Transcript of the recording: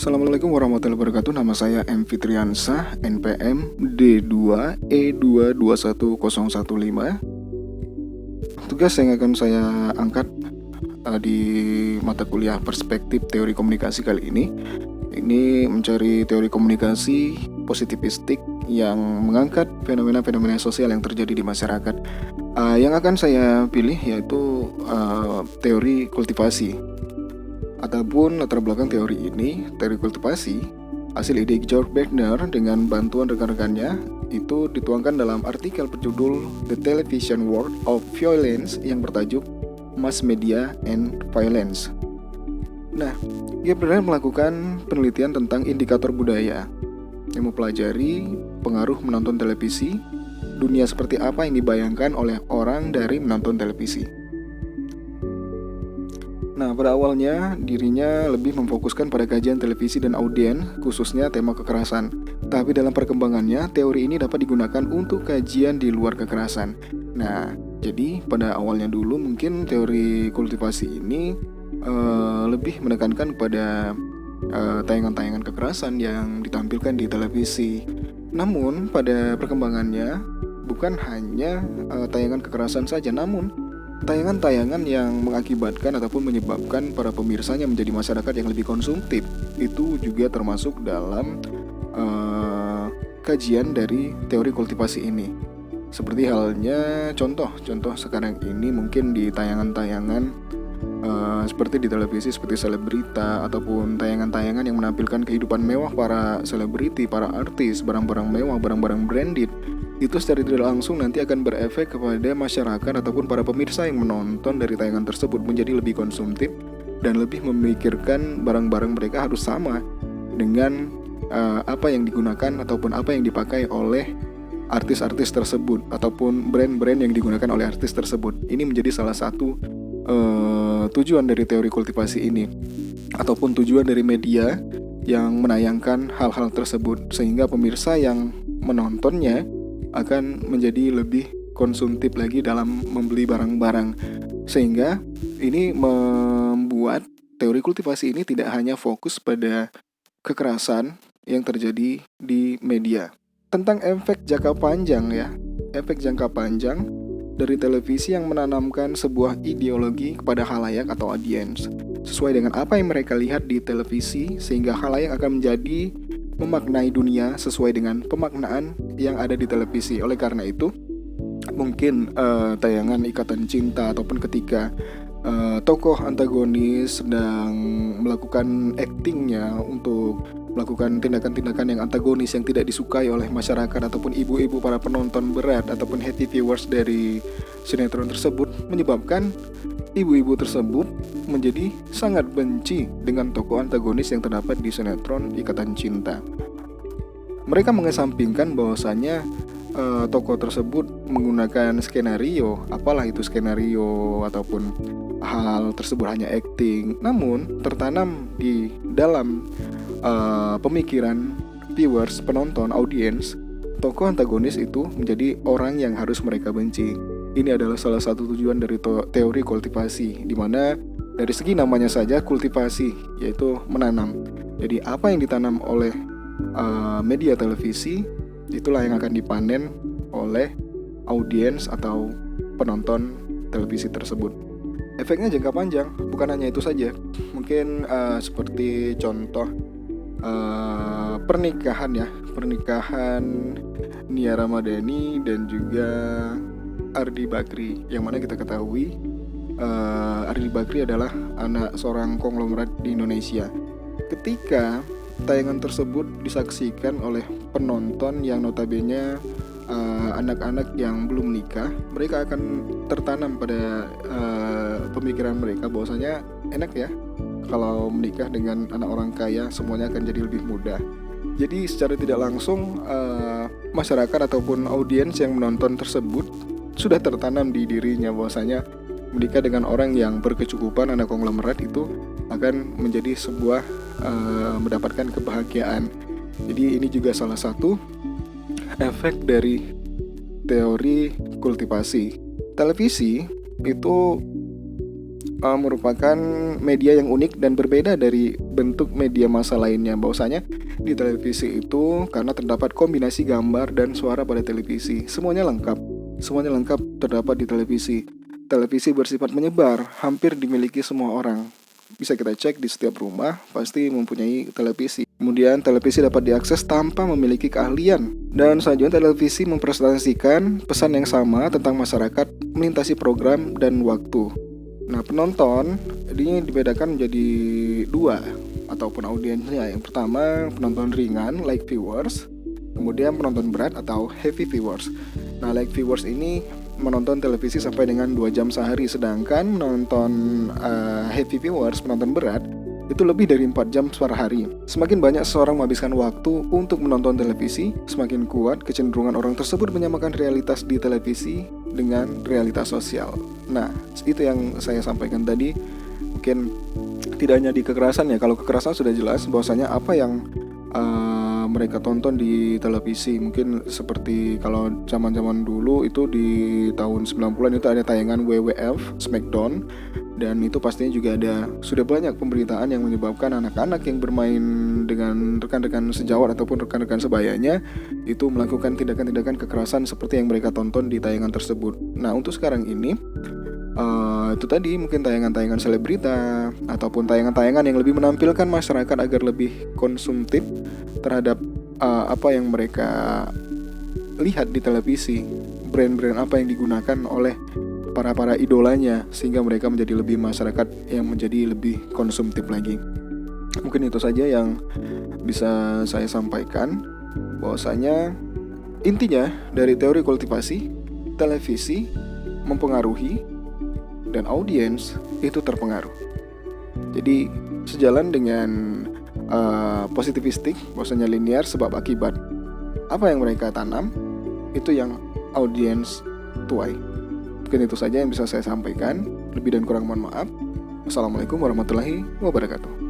Assalamualaikum warahmatullahi wabarakatuh. Nama saya M. Fitriansah, NPM D2E221015. Tugas yang akan saya angkat di mata kuliah Perspektif Teori Komunikasi kali ini mencari teori komunikasi positivistik yang mengangkat fenomena-fenomena sosial yang terjadi di masyarakat. Yang akan saya pilih yaitu teori kultivasi. Adapun latar belakang teori ini, teori kultivasi, hasil ide George Wagner dengan bantuan rekan-rekannya itu dituangkan dalam artikel berjudul The Television World of Violence yang bertajuk Mass Media and Violence. Nah, dia benar melakukan penelitian tentang indikator budaya yang mempelajari pengaruh menonton televisi, dunia seperti apa yang dibayangkan oleh orang dari menonton televisi. Nah, pada awalnya dirinya lebih memfokuskan pada kajian televisi dan audiens, khususnya tema kekerasan. Tapi dalam perkembangannya, teori ini dapat digunakan untuk kajian di luar kekerasan. Nah, jadi pada awalnya dulu mungkin teori kultivasi ini lebih menekankan pada tayangan-tayangan kekerasan yang ditampilkan di televisi. Namun, pada perkembangannya bukan hanya tayangan kekerasan saja, namun tayangan-tayangan yang mengakibatkan ataupun menyebabkan para pemirsanya menjadi masyarakat yang lebih konsumtif itu juga termasuk dalam kajian dari teori kultivasi ini. Seperti halnya contoh sekarang ini mungkin di tayangan-tayangan seperti di televisi seperti selebrita ataupun tayangan-tayangan yang menampilkan kehidupan mewah para selebriti, para artis, barang-barang mewah, barang-barang branded. Itu secara tidak langsung nanti akan berefek kepada masyarakat ataupun para pemirsa yang menonton dari tayangan tersebut menjadi lebih konsumtif dan lebih memikirkan barang-barang mereka harus sama dengan apa yang digunakan ataupun apa yang dipakai oleh artis-artis tersebut ataupun brand-brand yang digunakan oleh artis tersebut. Ini menjadi salah satu tujuan dari teori kultivasi ini ataupun tujuan dari media yang menayangkan hal-hal tersebut sehingga pemirsa yang menontonnya akan menjadi lebih konsumtif lagi dalam membeli barang-barang, sehingga ini membuat teori kultivasi ini tidak hanya fokus pada kekerasan yang terjadi di media. Tentang efek jangka panjang ya, efek jangka panjang dari televisi yang menanamkan sebuah ideologi kepada khalayak atau audiens sesuai dengan apa yang mereka lihat di televisi, sehingga khalayak akan menjadi memaknai dunia sesuai dengan pemaknaan yang ada di televisi. Oleh karena itu, mungkin tayangan Ikatan Cinta ataupun ketika tokoh antagonis sedang melakukan aktingnya untuk melakukan tindakan-tindakan yang antagonis yang tidak disukai oleh masyarakat ataupun ibu-ibu para penonton berat ataupun heavy viewers dari sinetron tersebut, menyebabkan ibu-ibu tersebut menjadi sangat benci dengan tokoh antagonis yang terdapat di sinetron Ikatan Cinta. Mereka mengesampingkan bahwasannya tokoh tersebut menggunakan skenario, apalah itu skenario ataupun hal tersebut hanya acting, namun tertanam di dalam pemikiran viewers, penonton, audiens, tokoh antagonis itu menjadi orang yang harus mereka benci. Ini adalah salah satu tujuan dari teori kultivasi, di mana dari segi namanya saja kultivasi, yaitu menanam. Jadi apa yang ditanam oleh media televisi, itulah yang akan dipanen oleh audiens atau penonton televisi tersebut. Efeknya jangka panjang, bukan hanya itu saja. Mungkin seperti contoh pernikahan Nia Ramadhani dan juga Ardi Bakri, yang mana kita ketahui Ardi Bakri adalah anak seorang konglomerat di Indonesia. Ketika tayangan tersebut disaksikan oleh penonton yang notabene anak-anak yang belum menikah, mereka akan tertanam pada pemikiran mereka bahwasanya enak ya kalau menikah dengan anak orang kaya, semuanya akan jadi lebih mudah. Jadi secara tidak langsung masyarakat ataupun audiens yang menonton tersebut sudah tertanam di dirinya bahwasanya menikah dengan orang yang berkecukupan, anak konglomerat itu akan menjadi sebuah mendapatkan kebahagiaan. Jadi ini juga salah satu efek dari teori kultivasi. Televisi itu merupakan media yang unik dan berbeda dari bentuk media massa lainnya. Bahwasanya di televisi itu karena terdapat kombinasi gambar dan suara pada televisi, semuanya lengkap. Semuanya lengkap terdapat di televisi. Televisi bersifat menyebar, hampir dimiliki semua orang. Bisa kita cek di setiap rumah pasti mempunyai televisi. Kemudian televisi dapat diakses tanpa memiliki keahlian. Dan selanjutnya televisi mempresentasikan pesan yang sama tentang masyarakat melintasi program dan waktu. Nah, penonton ini dibedakan menjadi dua ataupun audiensnya. Yang pertama penonton ringan, light viewers. Kemudian penonton berat atau heavy viewers. Nah, light viewers ini menonton televisi sampai dengan 2 jam sehari. Sedangkan menonton heavy viewers, penonton berat, itu lebih dari 4 jam per hari. Semakin banyak seseorang menghabiskan waktu untuk menonton televisi, semakin kuat kecenderungan orang tersebut menyamakan realitas di televisi dengan realitas sosial. Nah, itu yang saya sampaikan tadi. Mungkin tidak hanya di kekerasan ya. Kalau kekerasan sudah jelas bahwasanya apa yang mereka tonton di televisi. Mungkin seperti kalau zaman-zaman dulu itu di tahun 90-an itu ada tayangan WWF, Smackdown. Dan itu pastinya juga sudah banyak pemberitaan yang menyebabkan anak-anak yang bermain dengan rekan-rekan sejawat ataupun rekan-rekan sebayanya itu melakukan tindakan-tindakan kekerasan seperti yang mereka tonton di tayangan tersebut. Nah, untuk sekarang ini itu tadi mungkin tayangan-tayangan selebrita ataupun tayangan-tayangan yang lebih menampilkan masyarakat agar lebih konsumtif terhadap apa yang mereka lihat di televisi, brand-brand apa yang digunakan oleh para idolanya, sehingga mereka menjadi lebih masyarakat yang menjadi lebih konsumtif lagi. Mungkin itu saja yang bisa saya sampaikan, bahwasanya intinya dari teori kultivasi, televisi mempengaruhi dan audiens itu terpengaruh. Jadi sejalan dengan positivistik, bahwasanya linear sebab akibat. Apa yang mereka tanam itu yang audiens tuai. Mungkin itu saja yang bisa saya sampaikan. Lebih dan kurang mohon maaf. Wassalamualaikum warahmatullahi wabarakatuh.